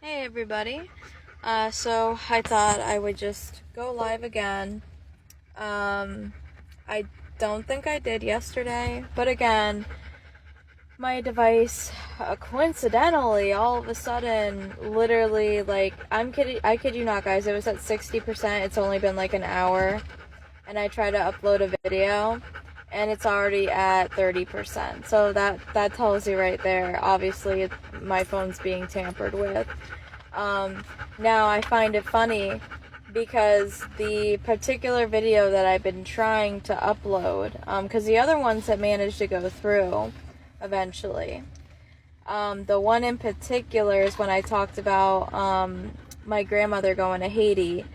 Hey everybody. So I thought I would just go live again. I don't think I did yesterday, but again, my device coincidentally all of a sudden literally I kid you not guys, it was at 60%. It's only been like an hour and I tried to upload a video and it's already at 30%. So that tells you right there. Obviously, my phone's being tampered with. Now I find it funny because the particular video that I've been trying to upload, because the other ones have managed to go through eventually. The one in particular is when I talked about my grandmother going to Haiti,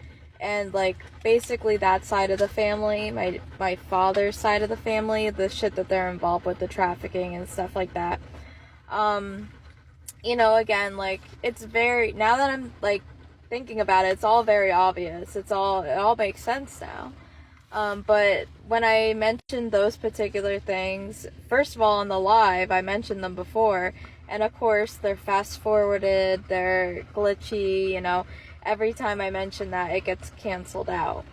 and like basically that side of the family, my father's side of the family, the shit that they're involved with, the trafficking and stuff like that. Again, like, it's very, now that I'm, like, thinking about it, it's all very obvious. It all makes sense now. But when I mentioned those particular things, first of all, on the live, I mentioned them before, and of course, they're fast-forwarded, they're glitchy, every time I mention that, it gets canceled out.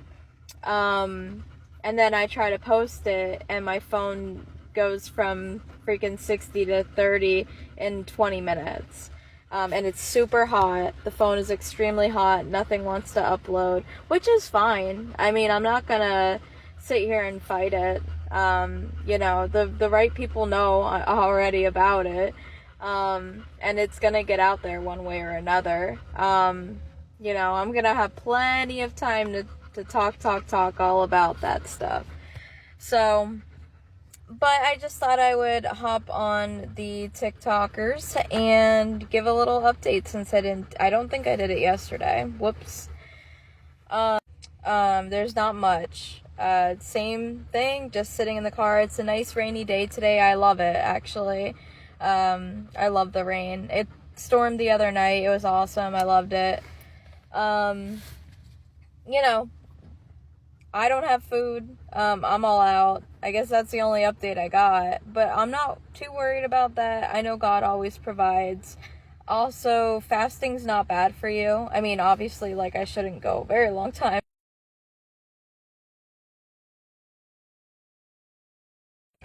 And then I try to post it, and my phone goes from freaking 60 to 30 in 20 minutes. And it's super hot. The phone is extremely hot. Nothing wants to upload, which is fine. I mean, I'm not gonna sit here and fight it. The right people know already about it. And it's gonna get out there one way or another. I'm gonna have plenty of time to talk all about that stuff. So, but I just thought I would hop on the TikTokers and give a little update since I don't think I did it yesterday. Whoops. There's not much. Same thing, just sitting in the car. It's a nice rainy day today. I love it, actually. I love the rain. It stormed the other night. It was awesome. I loved it. I don't have food. I'm all out. I guess that's the only update I got. But I'm not too worried about that. I know God always provides. Also, fasting's not bad for you. I mean, obviously, like, I shouldn't go a very long time.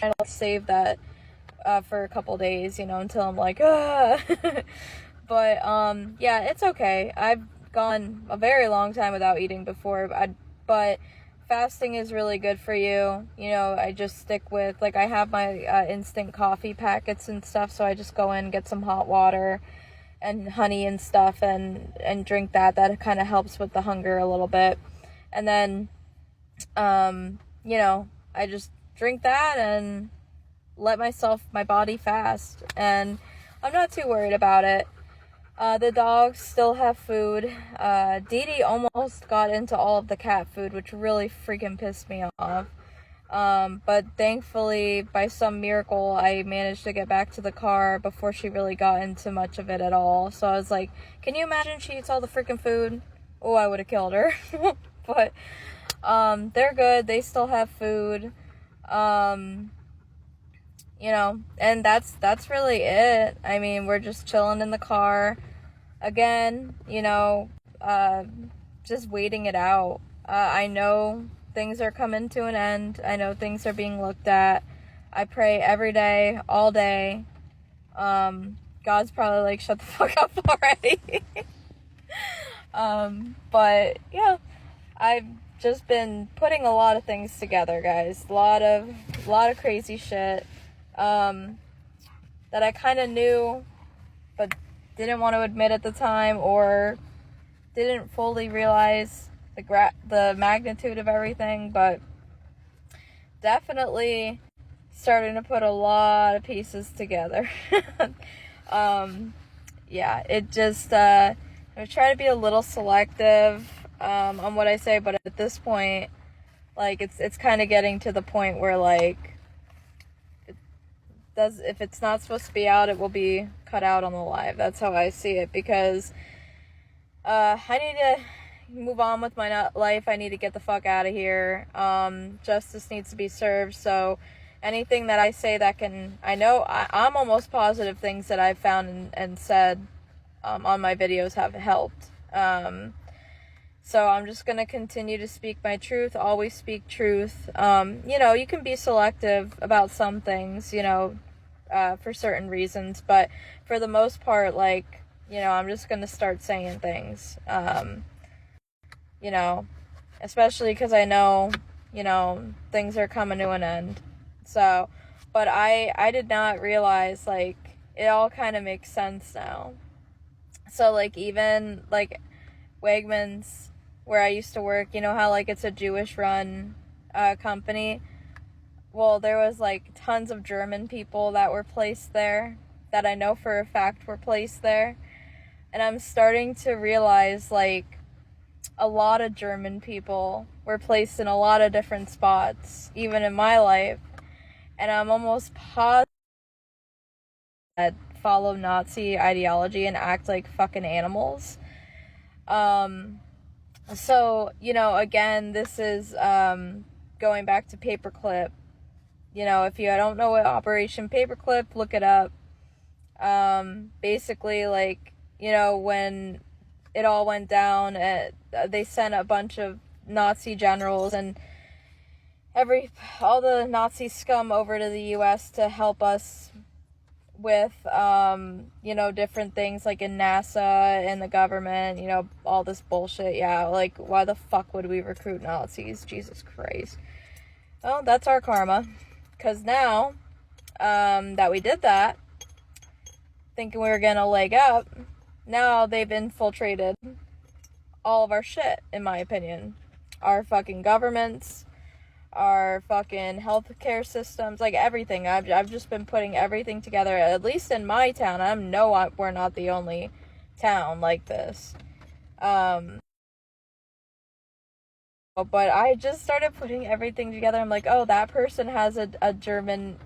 And I'll save that for a couple days, until I'm like, ah. But, yeah, it's okay. I've gone a very long time without eating before, but fasting is really good for you. I just stick with, like, I have my instant coffee packets and stuff, so I just go in, get some hot water and honey and stuff and drink that. That kind of helps with the hunger a little bit. And then, I just drink that and let my body fast. And I'm not too worried about it. The dogs still have food. Dee Dee almost got into all of the cat food, which really freaking pissed me off. But thankfully, by some miracle, I managed to get back to the car before she really got into much of it at all. So I was like, can you imagine she eats all the freaking food? Oh, I would have killed her. But, they're good. They still have food. And that's really it. I mean, we're just chilling in the car again, just waiting it out. I know things are coming to an end. I know things are being looked at. I pray every day, all day. God's probably like, shut the fuck up already. But yeah, I've just been putting a lot of things together, guys. A lot of crazy shit. That I kind of knew, but didn't want to admit at the time, or didn't fully realize the magnitude of everything, but definitely starting to put a lot of pieces together. Yeah, it just, I try to be a little selective, on what I say, but at this point, like, it's kind of getting to the point where, like, if it's not supposed to be out, it will be cut out on the live. That's how I see it, because I need to move on with my life. I need to get the fuck out of here. Justice needs to be served. So anything that I say that I'm almost positive things that I've found and said on my videos have helped. So I'm just going to continue to speak my truth, always speak truth. You know, you can be selective about some things, you know, for certain reasons, but for the most part, like, you know, I'm just going to start saying things, you know, especially because I know, you know, things are coming to an end. So, but I did not realize, like, it all kind of makes sense now. So, like, even, like, Wegmans, where I used to work, you know how, like, it's a Jewish-run company? Well, there was, like, tons of German people that were placed there, that I know for a fact were placed there. And I'm starting to realize, like, a lot of German people were placed in a lot of different spots, even in my life. And I'm almost positive that follow Nazi ideology and act like fucking animals. So, you know, again, this is going back to Paperclip. You know, if you don't know what Operation Paperclip, look it up. Basically, like, you know, when it all went down, they sent a bunch of Nazi generals and all the Nazi scum over to the US to help us with, you know, different things, like in NASA and the government, you know, all this bullshit. Yeah, like, why the fuck would we recruit Nazis? Jesus Christ. Well, that's our karma. Because now, that we did that, thinking we were getting a leg up, now they've infiltrated all of our shit, in my opinion. Our fucking governments, our fucking healthcare systems, like everything. I've just been putting everything together, at least in my town. I know we're not the only town like this. But I just started putting everything together. I'm like, oh, that person has a German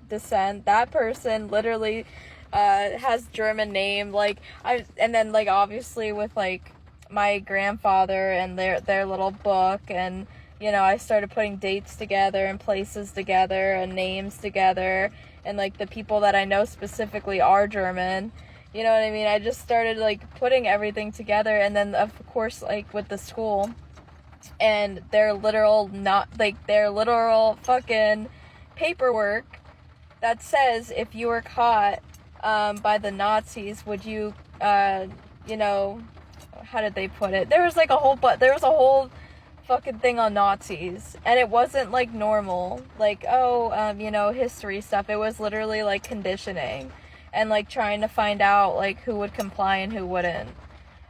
descent. That person literally has German name. Like, and then, like, obviously with, like, my grandfather and their little book, and, you know, I started putting dates together and places together and names together, and, like, the people that I know specifically are German. You know what I mean? I just started, like, putting everything together, and then, of course, like, with the school and their literal fucking paperwork that says if you were caught by the Nazis, would you you know, how did they put it? There was a whole fucking thing on Nazis, and it wasn't like normal, like, oh, you know, history stuff. It was literally like conditioning and like trying to find out like who would comply and who wouldn't.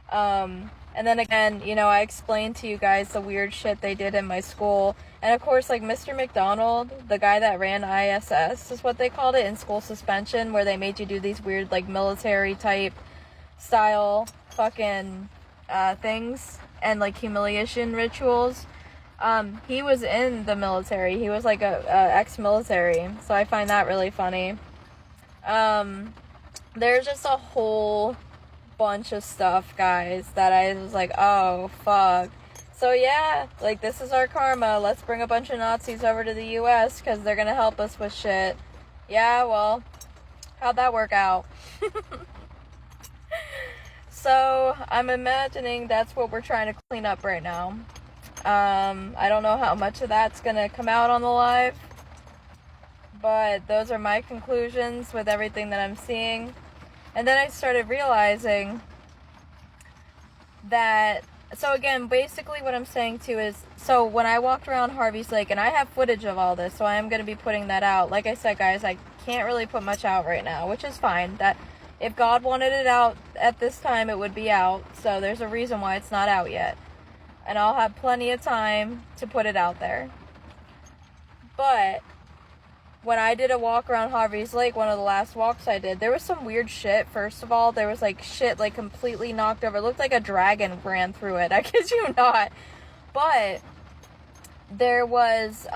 And then again, you know, I explained to you guys the weird shit they did in my school. And of course, like, Mr. McDonald, the guy that ran ISS is what they called it, in school suspension, where they made you do these weird, like, military type style fucking things and like humiliation rituals. He was in the military. He was like a ex-military, so I find that really funny. There's just a whole bunch of stuff, guys, that I was like, oh fuck. So yeah, like, this is our karma. Let's bring a bunch of Nazis over to the US because they're gonna help us with shit. Yeah, well, how'd that work out? So I'm imagining that's what we're trying to clean up right now. I don't know how much of that's gonna come out on the live, but those are my conclusions with everything that I'm seeing. And then I started realizing that, so again, basically what I'm saying too is, so when I walked around Harvey's Lake, and I have footage of all this, so I am going to be putting that out. Like I said, guys, I can't really put much out right now, which is fine. That if God wanted it out at this time, it would be out. So there's a reason why it's not out yet. And I'll have plenty of time to put it out there. But when I did a walk around Harvey's Lake, one of the last walks I did, there was some weird shit. First of all, there was like shit like completely knocked over. It looked like a dragon ran through it. I kid you not. But there was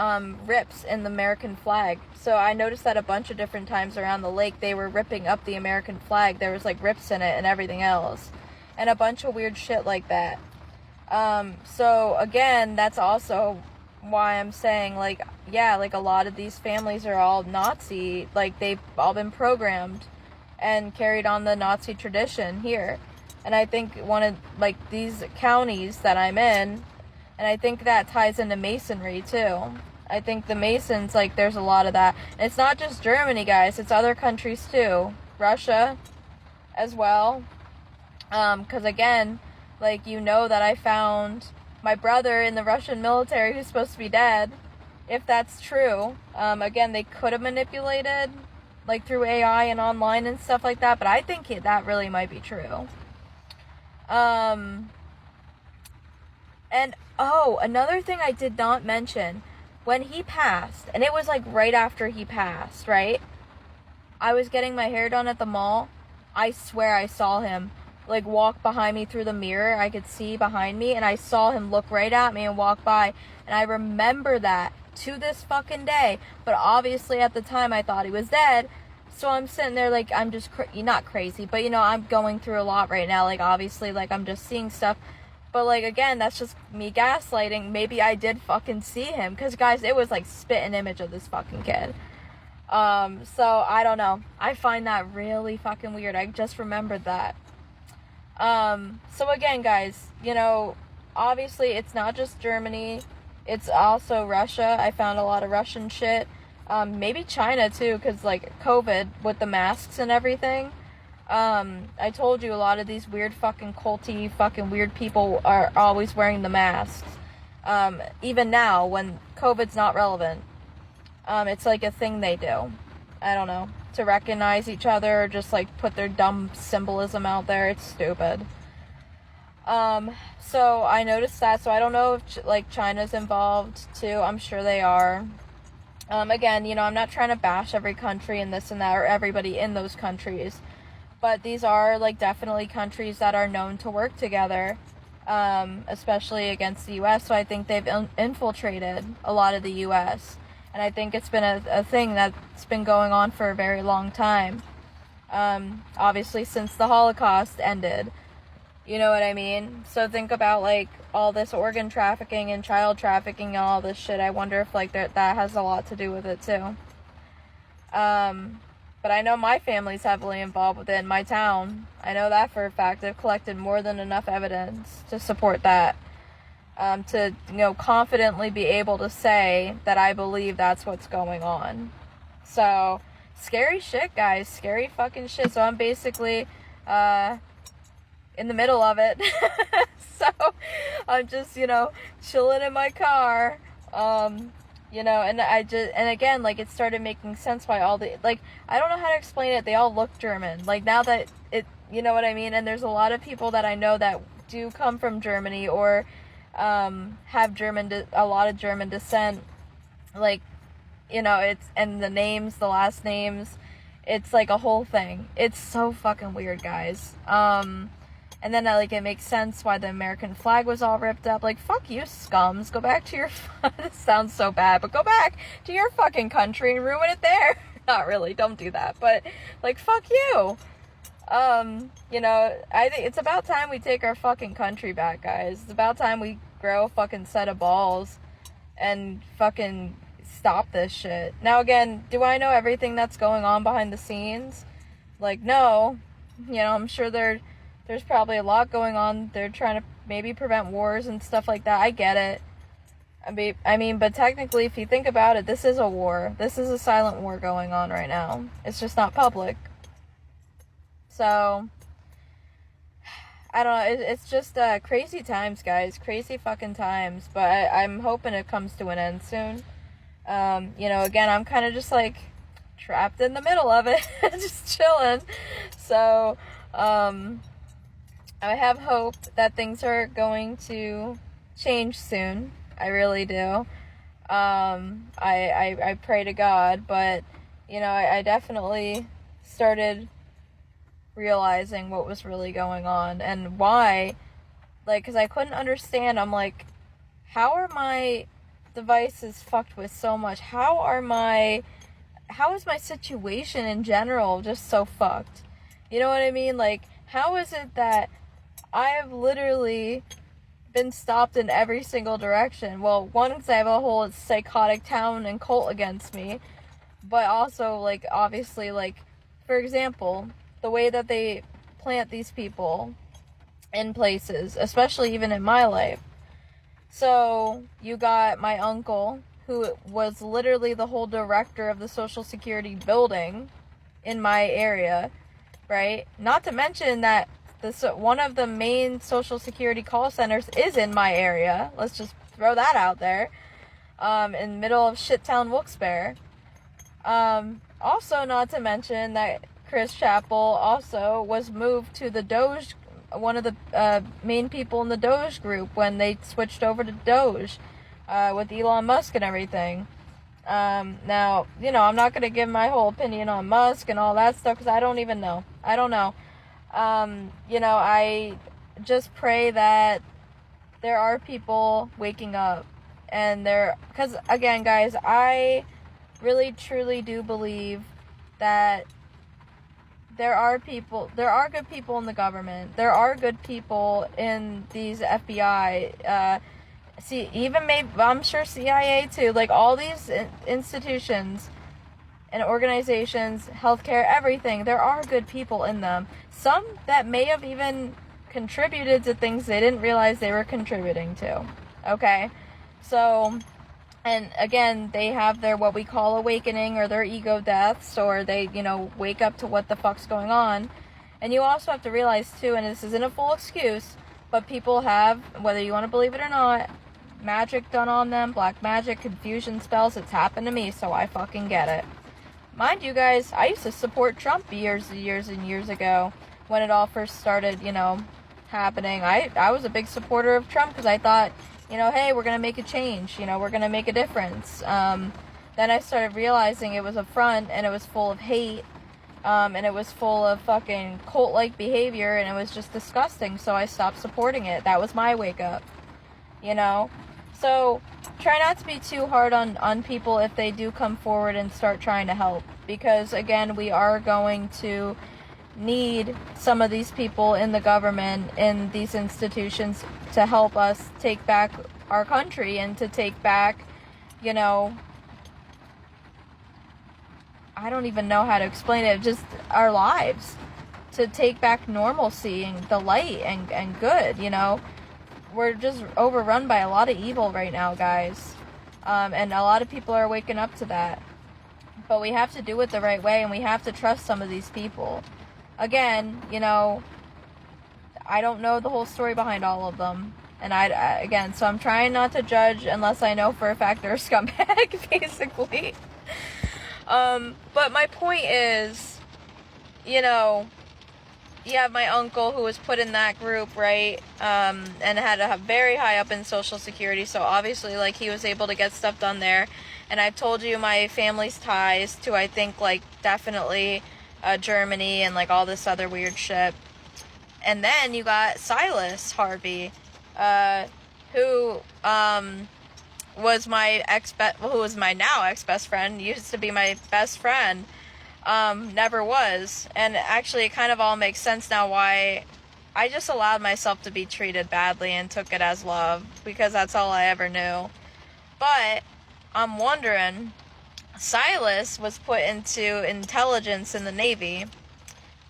rips in the American flag. So I noticed that a bunch of different times around the lake, they were ripping up the American flag. There was like rips in it and everything else. And a bunch of weird shit like that. So again, that's also why I'm saying, like, yeah, like, a lot of these families are all Nazi, like, they've all been programmed, and carried on the Nazi tradition here. And I think one of, like, these counties that I'm in, and I think that ties into Masonry, too. I think the Masons, like, there's a lot of that. And it's not just Germany, guys. It's other countries, too. Russia, as well. Because, again, like, you know that I found my brother in the Russian military who's supposed to be dead. If that's true. Again, they could have manipulated, like, through AI and online and stuff like that. But I think that really might be true. And, oh, another thing I did not mention, when he passed, and it was like right after he passed, right? I was getting my hair done at the mall. I swear I saw him, like, walk behind me through the mirror. I could see behind me, and I saw him look right at me and walk by, and I remember that to this fucking day. But obviously at the time I thought he was dead. So I'm sitting there like, I'm just, not crazy, but, you know, I'm going through a lot right now. Like, obviously, like, I'm just seeing stuff. But, like, again, that's just me gaslighting. Maybe I did fucking see him. Because, guys, it was, like, spitting image of this fucking kid. So, I don't know. I find that really fucking weird. I just remembered that. So, again, guys, you know, obviously, it's not just Germany. It's also Russia. I found a lot of Russian shit. Maybe China too, because, like, COVID with the masks and everything. I told you a lot of these weird fucking culty fucking weird people are always wearing the masks. Even now when COVID's not relevant. It's like a thing they do. I don't know. To recognize each other, or just, like, put their dumb symbolism out there. It's stupid. So I noticed that. So I don't know if, like, China's involved too. I'm sure they are. Again, you know, I'm not trying to bash every country and this and that, or everybody in those countries, but these are, like, definitely countries that are known to work together, especially against the U.S., so I think they've infiltrated a lot of the U.S., and I think it's been a thing that's been going on for a very long time, obviously since the Holocaust ended. You know what I mean? So think about, like, all this organ trafficking and child trafficking and all this shit. I wonder if, like, that has a lot to do with it, too. But I know my family's heavily involved with it in my town. I know that for a fact. They've collected more than enough evidence to support that. To, you know, confidently be able to say that I believe that's what's going on. So, scary shit, guys. Scary fucking shit. So I'm basically, in the middle of it. So I'm just, you know, chilling in my car, you know, and again, like, it started making sense why all the, like, I don't know how to explain it. They all look German. Like, now that it, you know what I mean? And there's a lot of people that I know that do come from Germany, or have a lot of German descent. Like, you know, it's, and the names, the last names, it's like a whole thing. It's so fucking weird, guys. And then, like, it makes sense why the American flag was all ripped up. Like, fuck you, scums. Go back to your... This sounds so bad, but go back to your fucking country and ruin it there. Not really. Don't do that. But, like, fuck you. You know, I think it's about time we take our fucking country back, guys. It's about time we grow a fucking set of balls and fucking stop this shit. Now, again, do I know everything that's going on behind the scenes? Like, no. You know, I'm sure there's probably a lot going on. They're trying to maybe prevent wars and stuff like that. I get it. I mean, but technically, if you think about it, this is a war. This is a silent war going on right now. It's just not public. So, I don't know. It's just crazy times, guys. Crazy fucking times. But I'm hoping it comes to an end soon. You know, again, I'm kind of just, like, trapped in the middle of it. Just chilling. So, I have hope that things are going to change soon. I really do. I pray to God, but, you know, I definitely started realizing what was really going on and why, like, because I couldn't understand. I'm like, how are my devices fucked with so much? How is my situation in general just so fucked? You know what I mean? Like, how is it that I have literally been stopped in every single direction? Well, one, because I have a whole psychotic town and cult against me, but also, like, obviously, like, for example, the way that they plant these people in places, especially even in my life. So you got my uncle, who was literally the whole director of the Social Security building in my area, right? Not to mention that one of the main Social Security call centers is in my area. Let's just throw that out there. In the middle of shittown Wilkes-Barre. Also, not to mention that Chris Chappell also was moved to the Doge, one of the main people in the Doge group when they switched over to Doge with Elon Musk and everything. Now, you know, I'm not going to give my whole opinion on Musk and all that stuff because I don't even know. I don't know. You know, I just pray that there are people waking up and because again, guys, I really truly do believe that there are good people in the government. There are good people in these FBI, maybe, I'm sure CIA too, like all these institutions and organizations, healthcare, everything, there are good people in them. Some that may have even contributed to things they didn't realize they were contributing to. Okay? So, and again, they have their what we call awakening or their ego deaths, or they, you know, wake up to what the fuck's going on. And you also have to realize too, and this isn't a full excuse, but people have, whether you want to believe it or not, magic done on them, black magic, confusion spells. It's happened to me, so I fucking get it. Mind you guys, I used to support Trump years and years ago when it all first started, you know, happening. I was a big supporter of Trump because I thought, you know, hey, we're going to make a change. You know, we're going to make a difference. Then I started realizing it was a front and it was full of hate. And it was full of fucking cult-like behavior and it was just disgusting. So I stopped supporting it. That was my wake up. You know? So try not to be too hard on people if they do come forward and start trying to help. Because, again, we are going to need some of these people in the government, in these institutions, to help us take back our country and to take back, you know, I don't even know how to explain it, just our lives, to take back normalcy and the light and good, you know. We're just overrun by a lot of evil right now, guys, and a lot of people are waking up to that, but we have to do it the right way, and we have to trust some of these people. Again, you know, I don't know the whole story behind all of them. And again, so I'm trying not to judge unless I know for a fact they're a scumbag, basically. But my point is, you know, you have my uncle who was put in that group, right? And had a very high up in Social Security. So obviously, like, he was able to get stuff done there. And I've told you my family's ties to, I think, like, definitely Germany and, like, all this other weird shit. And then you got Silas Harvey, who was my who was my now ex-best friend, used to be my best friend, never was. And actually, it kind of all makes sense now why I just allowed myself to be treated badly and took it as love, because that's all I ever knew. But I'm wondering, Silas was put into intelligence in the Navy,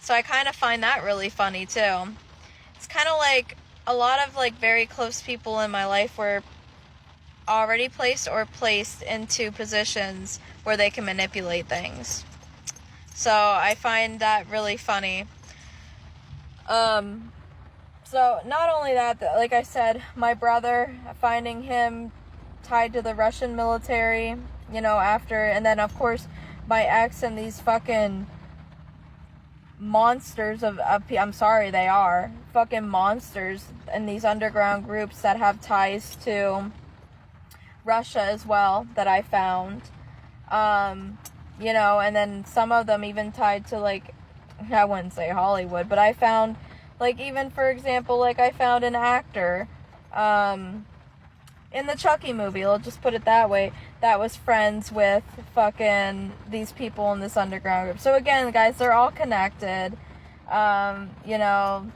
so I kind of find that really funny too. It's kind of like a lot of, like, very close people in my life were already placed or placed into positions where they can manipulate things. So I find that really funny. So not only that, like I said, my brother, finding him tied to the Russian military, you know, after, and then of course my ex and these fucking monsters of I'm sorry, they are fucking monsters in these underground groups that have ties to Russia as well, that I found, you know, and then some of them even tied to, like, I wouldn't say Hollywood, but I found, like, even for example, like, I found an actor in the Chucky movie, I'll just put it that way, that was friends with fucking these people in this underground group. So again, guys, they're all connected. You know,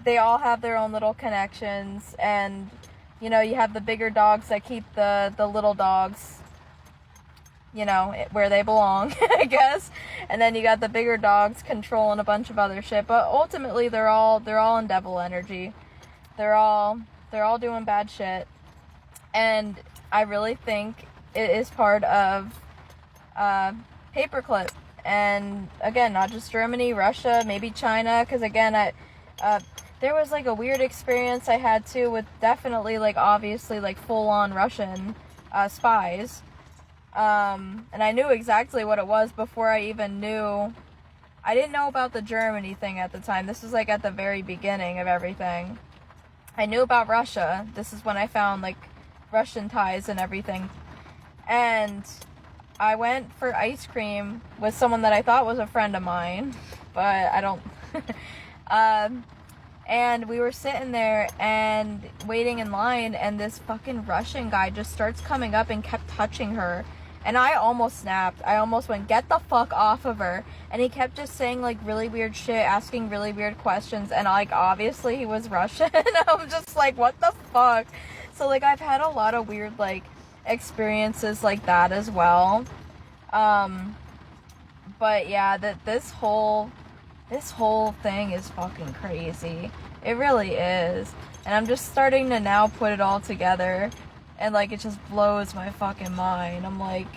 they all have their own little connections, and, you know, you have the bigger dogs that keep the little dogs, where they belong, I guess. And then you got the bigger dogs controlling a bunch of other shit. But ultimately, they're all in devil energy. They're all doing bad shit. And I really think it is part of Paperclip. And again, not just Germany, Russia, maybe China. Because again, there was like a weird experience I had too with definitely like obviously like full on Russian spies. And I knew exactly what it was before I even knew. I didn't know about the Germany thing at the time. This was like at the very beginning of everything. I knew about Russia. This is when I found like Russian ties and everything. And I went for ice cream with someone that I thought was a friend of mine, but I don't. And we were sitting there and waiting in line, and this fucking Russian guy just starts coming up and kept touching her. And I almost snapped. I almost went, get the fuck off of her. And he kept just saying, like, really weird shit, asking really weird questions. And, like, obviously he was Russian. I'm just like, what the fuck? So, like, I've had a lot of weird, like, experiences like that as well. But, yeah, this whole thing is fucking crazy. It really is. And I'm just starting to now put it all together. And, like, it just blows my fucking mind. I'm like,